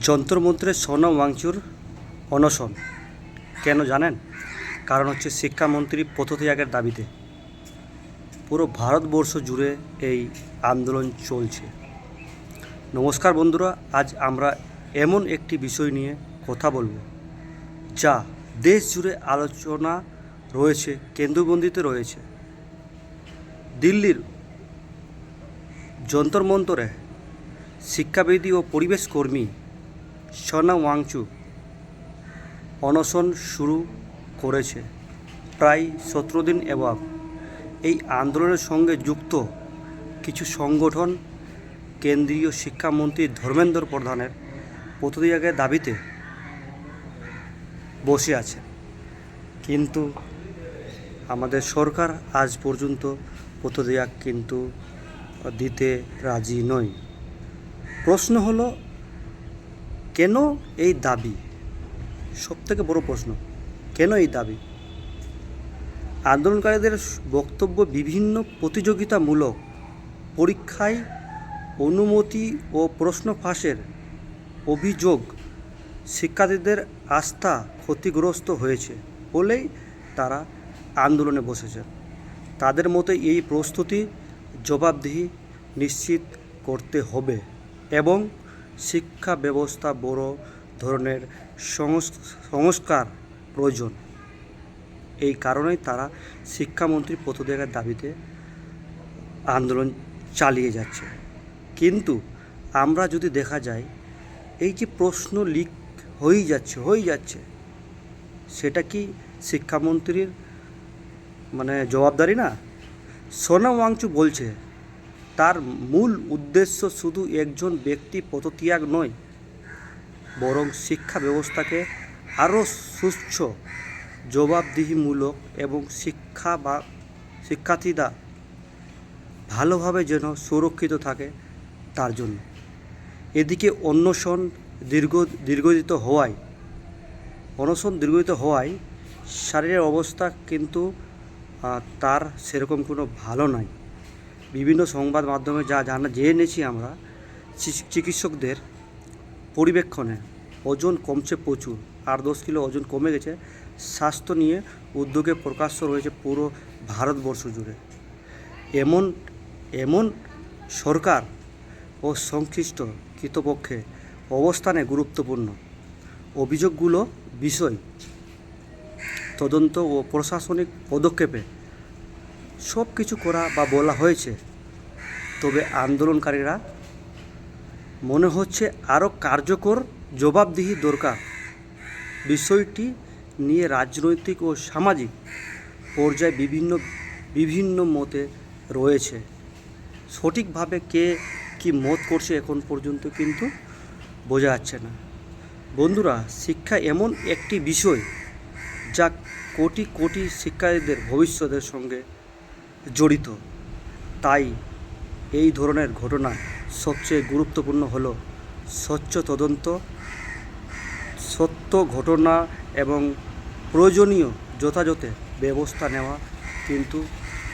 যন্ত্রমন্ত্রের সোনম ওয়াংচুর অনশন কেন জানেন? কারণ হচ্ছে শিক্ষামন্ত্রী পদত্যাগের দাবিতে পুরো ভারতবর্ষ জুড়ে এই আন্দোলন চলছে। নমস্কার বন্ধুরা, আজ আমরা এমন একটি বিষয় নিয়ে কথা বলবো যা দেশ জুড়ে আলোচনা রয়েছে, কেন্দ্রবিন্দুতে রয়েছে। দিল্লির যন্তর মন্তরে শিক্ষাবিদ ও পরিবেশ কর্মী সোনম ওয়াংচুক অনশন শুরু করেছে প্রায় 17 দিন এবং এই আন্দোলনের সঙ্গে যুক্ত কিছু সংগঠন কেন্দ্রীয় শিক্ষামন্ত্রী ধর্মেন্দ্র প্রধানের পদত্যাগের দাবিতে বসে আছে, কিন্তু আমাদের সরকার আজ পর্যন্ত পদত্যাগ কিন্তু দিতে রাজি নয়। প্রশ্ন হলো, কেন এই দাবি? সবথেকে বড় প্রশ্ন, কেন এই দাবি? আন্দোলনকারীদের বক্তব্য, বিভিন্ন প্রতিযোগিতামূলক পরীক্ষায় অনুমতি ও প্রশ্ন ফাঁসের অভিযোগ শিক্ষার্থীদের আস্থা ক্ষতিগ্রস্ত হয়েছে বলেই তারা আন্দোলনে বসেছেন। তাদের মতে এই প্রস্তুতি জবাবদিহি নিশ্চিত করতে হবে এবং শিক্ষা ব্যবস্থা বড় ধরনের সংস্কার প্রয়োজন। এই কারণেই তারা শিক্ষামন্ত্রী পদত্যাগের দাবিতে আন্দোলন চালিয়ে যাচ্ছে। কিন্তু আমরা যদি দেখা যায়, এই যে প্রশ্ন লিক হয়ে যাচ্ছে সেটা কি শিক্ষামন্ত্রীর জবাবদারি না? সোনম ওয়াংচুক বলছে তার মূল উদ্দেশ্য শুধু একজন ব্যক্তি পদত্যাগ নয়, বরং শিক্ষা ব্যবস্থাকে আরও সুস্থ, জবাবদিহিমূলক এবং শিক্ষার্থীরা ভালোভাবে যেন সুরক্ষিত থাকে তার জন্য। এদিকে অনশন দীর্ঘায়িত হওয়ায় শারীরিক অবস্থা কিন্তু তার সেরকম কোনো ভালো নয়। বিভিন্ন সংবাদ মাধ্যমে যা জেনেছি আমরা, চিকিৎসকদের পর্যবেক্ষণে ওজন কমছে প্রচুর, 8-10 কিলো ওজন কমে গেছে। স্বাস্থ্য নিয়ে উদ্যোগে প্রকাশ্য রয়েছে পুরো ভারতবর্ষ জুড়ে। এমন সরকার ও সংশ্লিষ্ট কর্তৃপক্ষে অবস্থানে গুরুত্বপূর্ণ অভিযোগগুলো বিষয় তদন্ত ও প্রশাসনিক পদক্ষেপে সব কিছু করা বা বলা হয়েছে। তবে আন্দোলনকারীরা মনে হচ্ছে আরও কার্যকর জবাবদিহি দরকার। বিষয়টি নিয়ে রাজনৈতিক ও সামাজিক পর্যায়ে বিভিন্ন মতে রয়েছে। সঠিকভাবে কে কী মত করছে এখন পর্যন্ত কিন্তু বোঝা যাচ্ছে না। বন্ধুরা, শিক্ষা এমন একটি বিষয় যা কোটি কোটি শিক্ষার্থীদের ভবিষ্যতের সঙ্গে জড়িত। তাই এই ধরনের ঘটনা সবচেয়ে গুরুত্বপূর্ণ হলো স্বচ্ছ তদন্ত, সত্য ঘটনা এবং প্রয়োজনীয় যথাযথ ব্যবস্থা নেওয়া কিন্তু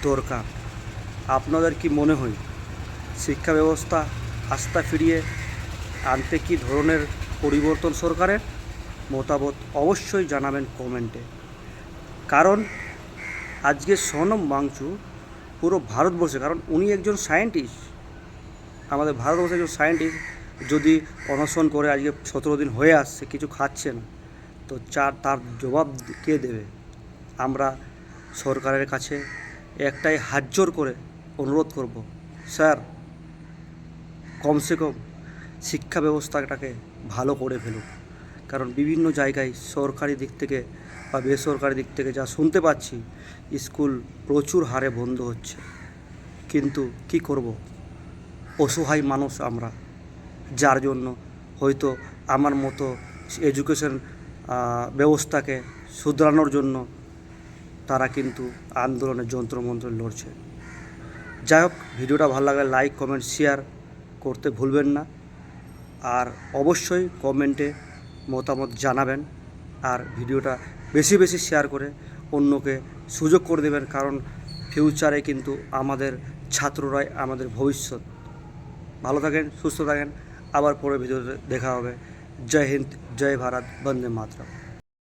দরকার। আপনাদের কি মনে হয়, শিক্ষা ব্যবস্থা আস্থা ফিরিয়ে আনতে কী ধরনের পরিবর্তন সরকারের? মতামত অবশ্যই জানাবেন কমেন্টে। কারণ আজকে সোনম ওয়াংচুক পুরো ভারতবর্ষে, কারণ উনি একজন সায়েন্টিস্ট, আমাদের ভারতবর্ষের একজন সায়েন্টিস্ট, যদি অনশন করে আজকে 17 দিন হয়ে আসছে, কিছু খাচ্ছে না, তো তার জবাব কে দেবে? আমরা সরকারের কাছে একটাই হাত জোর করে অনুরোধ করব, স্যার, কমসে কম শিক্ষা ব্যবস্থাটাকে ভালো করে ফেলুন। কারণ বিভিন্ন জায়গায় সরকারি দিক থেকে বা বেসরকারি দিক থেকে যা শুনতে পাচ্ছি, স্কুল প্রচুর হারে বন্ধ হচ্ছে। কিন্তু কি করব, অসহায় মানুষ আমরা, যার জন্য হয়তো আমার মতো এডুকেশন ব্যবস্থাকে শুধরানোর জন্য তারা কিন্তু আন্দোলনের যন্ত্রমন্ত্র লড়ছে। যাই হোক, ভিডিওটা ভালো লাগলে লাইক, কমেন্ট, শেয়ার করতে ভুলবেন না। আর অবশ্যই কমেন্টে মতামত জানাবেন, আর ভিডিওটা বেশি বেশি শেয়ার করে অন্যকে সুযোগ করে দেবেন। কারণ ফিউচারে কিন্তু আমাদের ছাত্ররাই আমাদের ভবিষ্যৎ। ভালো থাকেন, সুস্থ থাকেন, আবার পরে ভিডিওতে দেখা হবে। জয় হিন্দ, জয় ভারত, বন্দে মাতরম।